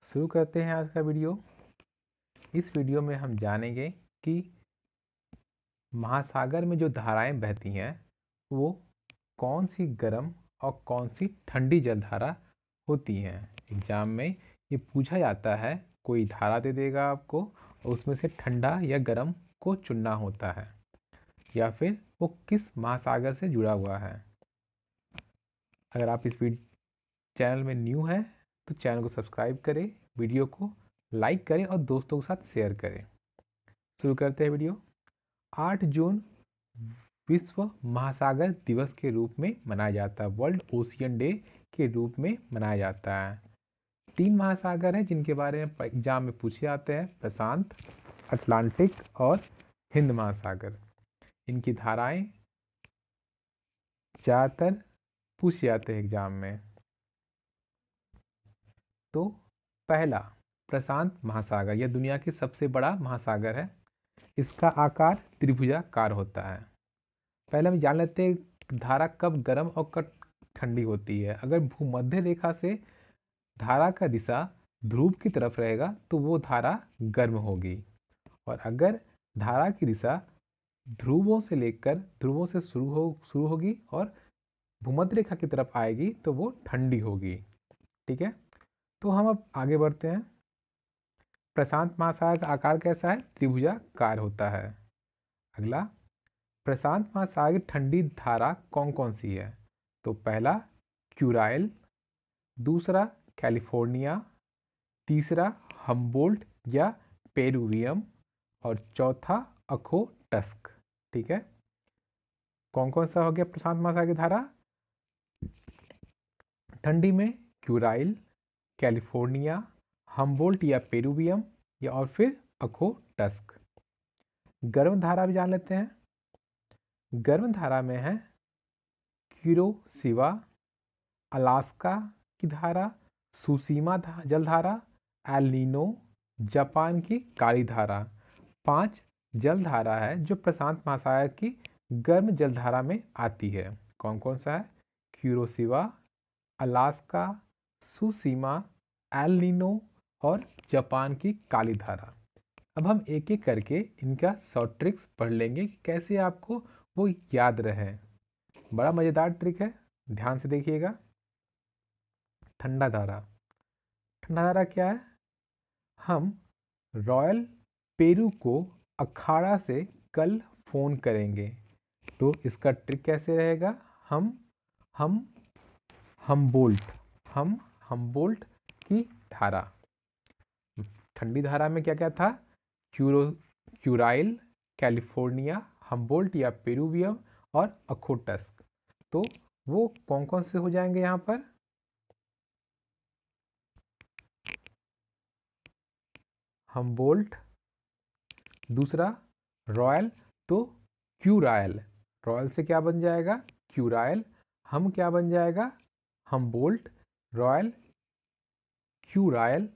शुरू करते हैं आज का वीडियो। इस वीडियो में हम जानेंगे कि महासागर में जो धाराएं बहती हैं वो कौन सी गर्म और कौन सी ठंडी जलधारा होती हैं। एग्जाम में ये पूछा जाता है, कोई धारा दे देगा आपको और उसमें से ठंडा या गर्म को चुनना होता है या फिर वो किस महासागर से जुड़ा हुआ है। अगर आप इस चैनल में न्यू हैं तो चैनल को सब्सक्राइब करें, वीडियो को लाइक करें और दोस्तों के साथ शेयर करें। शुरू करते हैं वीडियो। 8 जून विश्व महासागर दिवस के रूप में मनाया जाता है, वर्ल्ड ओशियन डे के रूप में मनाया जाता है। 3 महासागर हैं जिनके बारे में एग्जाम में पूछे जाते हैं, प्रशांत, अटलांटिक और हिंद महासागर। इनकी धाराएं ज़्यादातर पूछे जाते हैं एग्जाम में। तो पहला प्रशांत महासागर, यह दुनिया की सबसे बड़ा महासागर है। इसका आकार त्रिभुजाकार होता है। पहले हम जान लेते हैं धारा कब गर्म और कब ठंडी होती है। अगर भूमध्य रेखा से धारा का दिशा ध्रुव की तरफ रहेगा तो वो धारा गर्म होगी, और अगर धारा की दिशा ध्रुवों से लेकर ध्रुवों से शुरू होगी और भूमध्य रेखा की तरफ आएगी तो वो ठंडी होगी। ठीक है, तो हम अब आगे बढ़ते हैं। प्रशांत महासागर का आकार कैसा है? त्रिभुजाकार होता है। अगला, प्रशांत महासागर की ठंडी धारा कौन कौन सी है? तो पहला क्यूराइल, दूसरा कैलिफोर्निया, तीसरा हम्बोल्ट या पेरुवियम और चौथा अखोटस्क। ठीक है, कौन कौन सा हो गया प्रशांत महासागर की धारा? ठंडी में क्यूराइल, कैलिफोर्निया, हम्बोल्ट या पेरुवियम या और फिर अखोटस्क। गर्म धारा भी जान लेते हैं। गर्म धारा में है क्यूरोशिवा, अलास्का की धारा, सुसीमा जलधारा, एल नीनो, जापान की काली धारा। 5 जलधारा है जो प्रशांत महासागर की गर्म जलधारा में आती है। कौन कौन सा है? क्यूरोशिवा, अलास्का, सुसीमा, एल नीनो और जापान की काली धारा। अब हम एक एक करके इनका शॉर्ट ट्रिक्स पढ़ लेंगे कि कैसे आपको वो याद रहे। बड़ा मज़ेदार ट्रिक है, ध्यान से देखिएगा। ठंडा धारा। ठंडा धारा क्या है? हम रॉयल पेरू को अखाड़ा से कल फ़ोन करेंगे। तो इसका ट्रिक कैसे रहेगा? हम हम्बोल्ट की धारा। ठंडी धारा में क्या क्या था? क्यूराइल, कैलिफोर्निया, हम्बोल्ट या पेरुवियम और अखोटस्क। तो वो कौन कौन से हो जाएंगे यहाँ पर? हम्बोल्ट, दूसरा रॉयल तो क्यूराइल, रॉयल से क्या बन जाएगा? क्यूराइल। हम क्या बन जाएगा? हम्बोल्ट, रॉयल, क्यूराइल,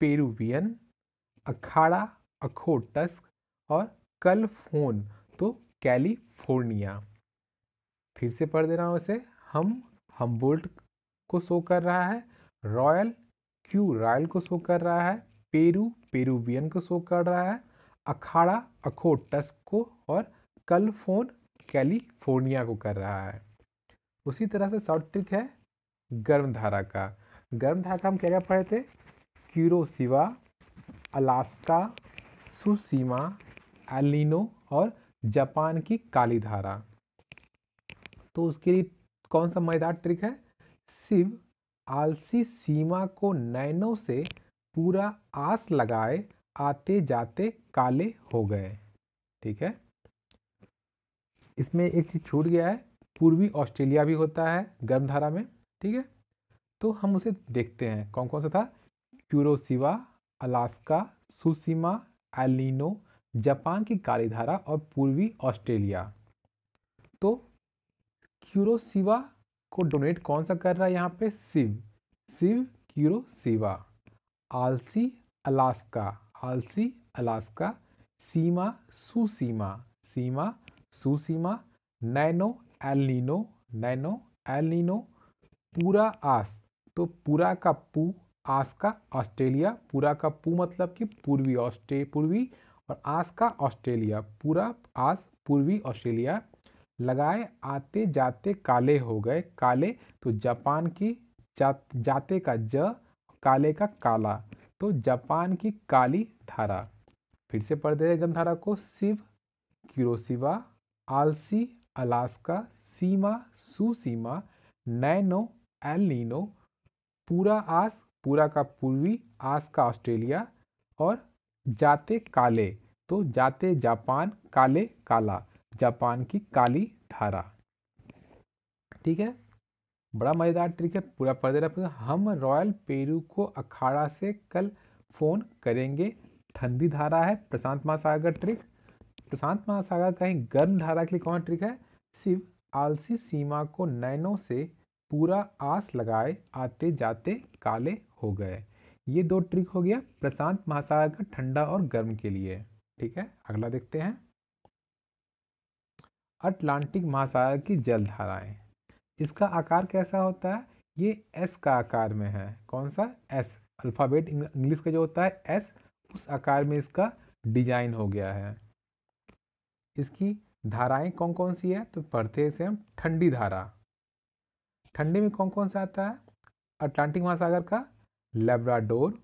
पेरुवियन, अखाड़ा अखोटस्क और कल फोन तो कैलिफोर्निया। फिर से पढ़ दे रहा हूँ इसे। हम्बोल्ट को शो कर रहा है, रॉयल क्यूराइल को शो कर रहा है, पेरुवियन को शो कर रहा है, अखाड़ा अखोटस्क को और कल फोन कैलिफोर्निया को कर रहा है। उसी तरह से शॉर्ट ट्रिक है गर्म धारा का। गर्म धारा का हम क्या क्या पढ़े थे? क्यूरोशिवा, अलास्का, सुसीमा, एल नीनो और जापान की काली धारा। तो उसके लिए कौन सा मजेदार ट्रिक है? शिव आलसी सीमा को नैनों से पूरा आस लगाए आते जाते काले हो गए। ठीक है, इसमें एक चीज छूट गया है, पूर्वी ऑस्ट्रेलिया भी होता है गर्म धारा में। ठीक है, तो हम उसे देखते हैं कौन कौन सा था। क्यूरोशिवा, अलास्का, सुसीमा, एल नीनो, जापान की काली धारा और पूर्वी ऑस्ट्रेलिया। तो क्यूरोशिवा को डोनेट कौन सा कर रहा है यहाँ पे? शिव क्यूरोशिवा। आलसी अलास्का, सीमा सुसीमा, नैनो एल नीनो, पूरा आस तो पूरा का पू आस का ऑस्ट्रेलिया, पूरा का पू मतलब कि पूर्वी, और आस का ऑस्ट्रेलिया, पूरा आस पूर्वी ऑस्ट्रेलिया। लगाए आते जाते काले हो गए, काले तो जापान की जाते का काले का काला, तो जापान की काली धारा। फिर से पढ़ दे गंधारा को। शिव किरोशिवा, आलसी अलास्का, सीमा सुसीमा, नैनो एल नीनो, पूरा आस पूरा का पूर्वी, आस का ऑस्ट्रेलिया, और जाते काले तो जाते जापान, काले काला, जापान की काली धारा। ठीक है, बड़ा मज़ेदार ट्रिक है, पूरा पढ़ दे रहा। हम रॉयल पेरू को अखाड़ा से कल फोन करेंगे। ठंडी धारा है प्रशांत महासागर ट्रिक। प्रशांत महासागर का ही गर्म धारा के लिए कौन ट्रिक है? शिव आलसी सीमा को नैनों से पूरा आस लगाए आते जाते काले हो गए। ये दो ट्रिक हो गया प्रशांत महासागर का ठंडा और गर्म के लिए। ठीक है, अगला देखते हैं। अटलांटिक महासागर की जलधाराएं। इसका आकार कैसा होता है? ये एस का आकार में है। कौन सा? एस। अल्फ़ाबेट इंग्लिश का जो होता है एस, उस आकार में इसका डिजाइन हो गया है। इसकी धाराएं कौन कौन सी है? तो पढ़ते हैं इसे हम। ठंडी धारा, ठंडे में कौन कौन सा आता है? अटलांटिक महासागर का लेब्राडोर,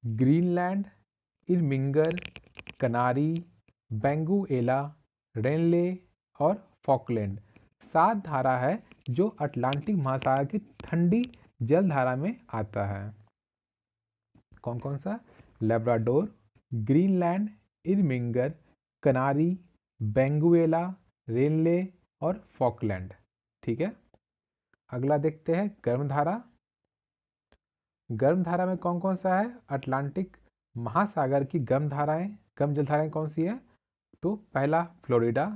ग्रीनलैंड, इरमिंगर, कनारी, बेंगुएला, रेनले और फॉकलैंड। 7 धारा है जो अटलांटिक महासागर की ठंडी जल धारा में आता है। कौन कौन सा? लेब्राडोर, ग्रीनलैंड, इरमिंगर, कनारी, बेंगुएला, रेनले और फॉकलैंड। ठीक है, अगला देखते हैं गर्म धारा। गर्म धारा में कौन कौन सा है? अटलांटिक महासागर की गर्म धाराएं, गर्म जल धाराएं कौन सी है? तो पहला फ्लोरिडा,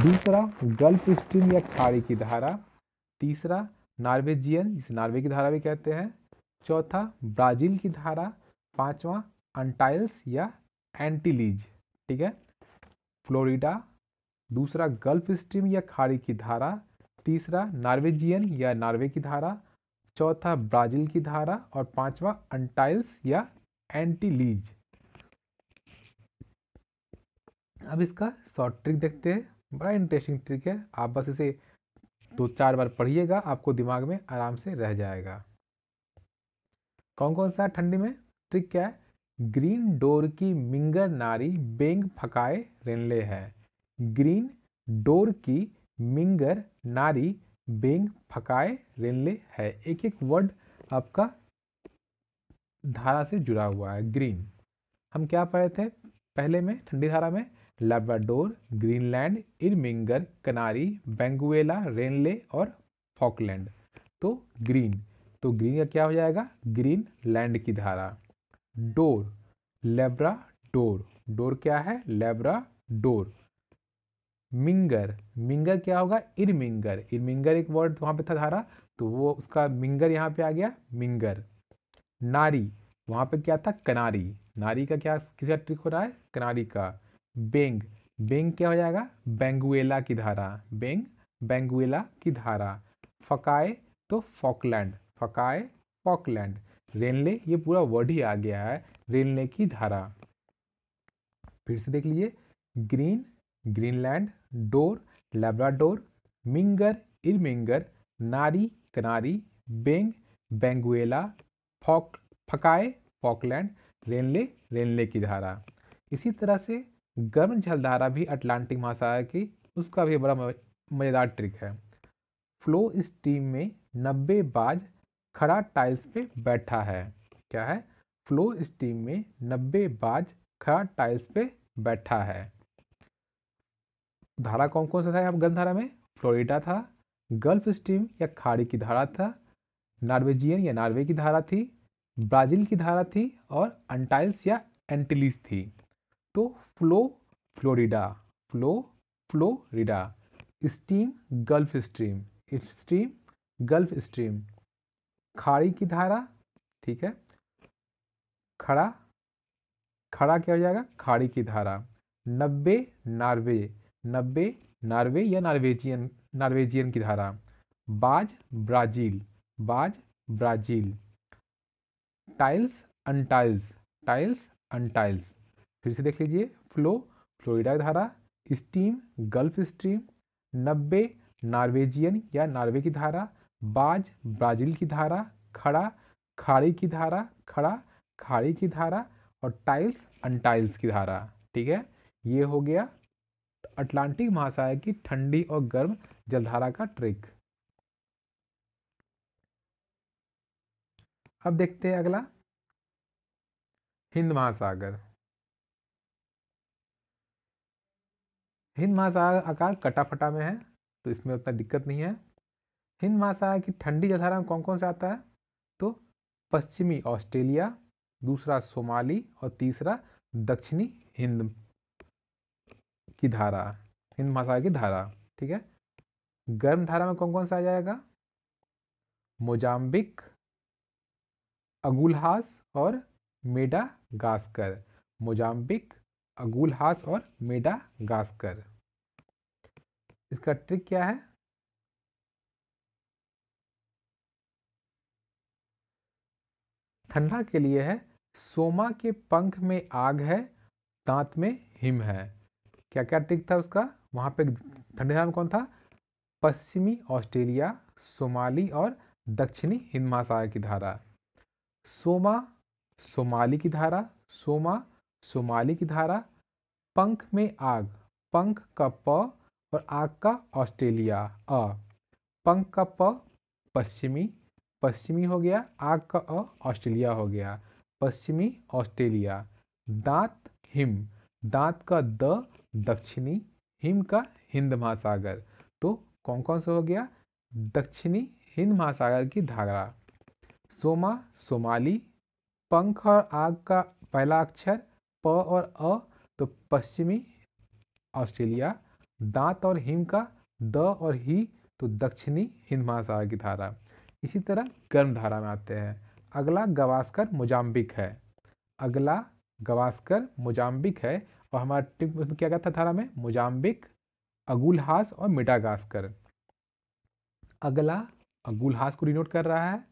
दूसरा गल्फ स्ट्रीम या खाड़ी की धारा, तीसरा नॉर्वेजियन जिसे नॉर्वे की धारा भी कहते हैं, चौथा ब्राजील की धारा, पांचवा अंटाइल्स या एंटीलीज। ठीक है, फ्लोरिडा, दूसरा गल्फ स्ट्रीम या खाड़ी की धारा, तीसरा नॉर्वेजियन या नॉर्वे की धारा, चौथा ब्राजील की धारा और पांचवा अंटाइल्स या एंटीलीज। अब इसका शॉर्ट ट्रिक देखते हैं। बड़ा इंटरेस्टिंग ट्रिक है, आप बस इसे 2-4 बार पढ़िएगा, आपको दिमाग में आराम से रह जाएगा। कौन कौन सा ठंडी में ट्रिक क्या है? ग्रीन डोर की मिंगर नारी बेंग फकाए रेनले है। ग्रीन डोर की मिंगर नारी बेंग फकाए रेनले है। एक एक वर्ड आपका धारा से जुड़ा हुआ है। ग्रीन हम क्या पढ़े थे पहले में ठंडी धारा में? लेब्राडोर, ग्रीनलैंड, इरमिंगर, कनारी, बेंगुएला, रेनले और फॉकलैंड। तो ग्रीन, तो ग्रीन का क्या हो जाएगा? ग्रीन लैंड की धारा। डोर, लेब्राडोर, डोर क्या है? लेब्राडोर। मिंगर, मिंगर क्या होगा? इरमिंगर, इरमिंगर एक वर्ड वहां पे था धारा, तो वो उसका मिंगर यहाँ पे आ गया मिंगर। नारी, वहां पे क्या था? कनारी, नारी का क्या किसका ट्रिक हो रहा है? कनारी का। बेंग, बेंग क्या हो जाएगा? बेंगुएला की धारा, बेंग बेंगुएला की धारा। फकाए तो फॉकलैंड, फकाए फॉकलैंड। रेनले, ये पूरा वर्ड ही आ गया है, रेनले की धारा। फिर से देख लीजिए। Green Greenland, door Labrador, minger Irminger, नारी कनारी, बेंग बेंगुएला, फकाए फॉकलैंड, रेनले रेनले की धारा। इसी तरह से गर्म जलधारा भी अटलांटिक महासागर की, उसका भी बड़ा मज़ेदार ट्रिक है। फ्लो स्ट्रीम में 90 बाज खड़ा टाइल्स पे बैठा है। क्या है? फ्लो स्ट्रीम में 90 बाज खड़ा टाइल्स पे बैठा है। धारा कौन कौन सा था यहाँ गर्म धारा में? फ्लोरिडा था, गल्फ स्ट्रीम या खाड़ी की धारा था, नॉर्वेजियन या नॉर्वे की धारा थी, ब्राजील की धारा थी और अंटाइल्स या एंटिलीज थी। तो flow Florida, flow Florida, stream gulf stream, stream gulf stream, खाड़ी की धारा। ठीक है, खड़ा, खड़ा क्या हो जाएगा? खाड़ी की धारा। 90 नॉर्वे, 90 नॉर्वे या नॉर्वेजियन, नॉर्वेजियन की धारा। बाज ब्राजील, बाज Brazil. Tiles Antilles, tiles Antilles. फिर से देख लीजिए, फ्लो फ्लोरिडा की धारा, स्टीम गल्फ स्ट्रीम, 90 नॉर्वेजियन या नॉर्वे की धारा, बाज ब्राज़ील की धारा, खड़ा खाड़ी की धारा, खड़ा खाड़ी की धारा, और टाइल्स अनटाइल्स की धारा। ठीक है, ये हो गया अटलांटिक महासागर की ठंडी और गर्म जलधारा का ट्रिक। अब देखते हैं अगला, हिंद महासागर। हिंद महासागर आकार कटाफटा में है, तो इसमें उतना दिक्कत नहीं है। हिंद महासागर की ठंडी जलधारा में कौन कौन सा आता है? तो पश्चिमी ऑस्ट्रेलिया, दूसरा सोमाली, और तीसरा दक्षिणी हिंद की धारा, हिंद महासागर की धारा। ठीक है, गर्म धारा में कौन कौन सा आ जाएगा? मोजाम्बिक, अगुलहास और मेडागास्कर। मोजाम्बिक, अगुलहास और मेडागास्कर। इसका ट्रिक क्या है? ठंडा के लिए है, सोमा के पंख में आग है, दांत में हिम है। क्या क्या ट्रिक था उसका? वहां पे ठंडे धारा में कौन था? पश्चिमी ऑस्ट्रेलिया, सोमाली और दक्षिणी हिंद महासागर की धारा। सोमा सोमाली की धारा, सोमा सोमाली की धारा, पंख में आग, पंख का प और आग का ऑस्ट्रेलिया अ, पंख का प पश्चिमी, पश्चिमी हो गया, आग का अ ऑस्ट्रेलिया हो गया, पश्चिमी ऑस्ट्रेलिया। दांत हिम, दांत का द दक्षिणी, हिम का हिंद महासागर। तो कौन कौन सा हो गया? दक्षिणी हिंद महासागर की धारा। सोमा सोमाली, पंख और आग का पहला अक्षर प और अ, तो पश्चिमी ऑस्ट्रेलिया। दांत और हिम का द और ही, तो दक्षिणी हिंद महासागर की धारा। इसी तरह गर्म धारा में आते हैं। अगला गवास्कर मोजाम्बिक है, अगला गवास्कर मोजाम्बिक है, और हमारा ट्रिक में क्या क्या था धारा में? मोजाम्बिक, अगुलहास और मेडागास्कर। अगला अगुलहास को डिनोट कर रहा है,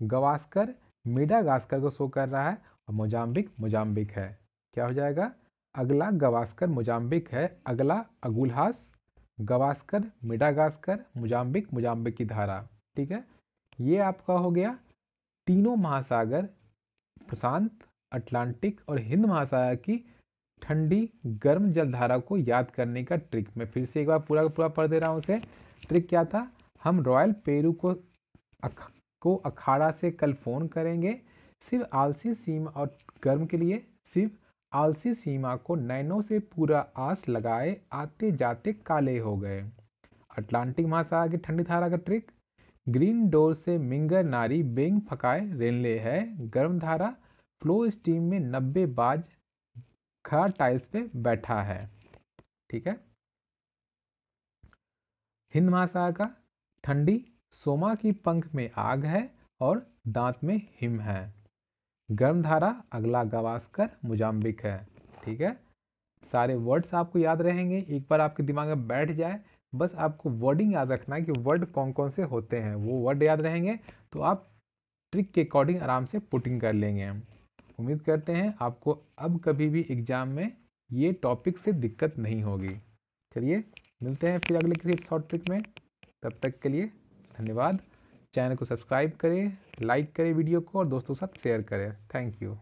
गवास्कर मेडागास्कर को शो कर रहा है, और मोजाम्बिक मोजाम्बिक है। क्या हो जाएगा? अगला गवास्कर मोजाम्बिक है, अगला Agulhas, Gavaskar Madagascar, Mozambique Mozambique की धारा। ठीक है, ये आपका हो गया तीनों महासागर, प्रशांत, अटलांटिक और हिंद महासागर की ठंडी गर्म जलधारा को याद करने का ट्रिक। मैं फिर से एक बार पूरा पूरा पढ़ दे रहा हूँ उसे। ट्रिक क्या था? हम रॉयल पेरू को अखाड़ा से कल फ़ोन करेंगे, सिर्फ आलसी सीमा और गर्म के लिए सिर्फ आलसी सीमा को नैनों से पूरा आस लगाए, आते जाते काले हो गए। अटलांटिक महासागर की ठंडी धारा का ट्रिक, ग्रीन डोर से मिंगर नारी बेंग फकाए रेनले है, गर्म धारा फ्लो स्टीम में 90 बाज खड़ा टाइल्स पे बैठा है। ठीक है, हिंद महासागर का ठंडी, सोमा की पंख में आग है और दांत में हिम है। गर्म धारा अगला गवास्कर मोजाम्बिक है। ठीक है, सारे वर्ड्स आपको याद रहेंगे, एक बार आपके दिमाग में बैठ जाए, बस आपको वर्डिंग याद रखना है कि वर्ड कौन कौन से होते हैं, वो वर्ड याद रहेंगे तो आप ट्रिक के अकॉर्डिंग आराम से पुटिंग कर लेंगे। उम्मीद करते हैं आपको अब कभी भी एग्जाम में ये टॉपिक से दिक्कत नहीं होगी। चलिए मिलते हैं फिर अगले किसी शॉर्ट ट्रिक में, तब तक के लिए धन्यवाद। चैनल को सब्सक्राइब करें, लाइक करें वीडियो को, और दोस्तों के साथ शेयर करें। Thank you.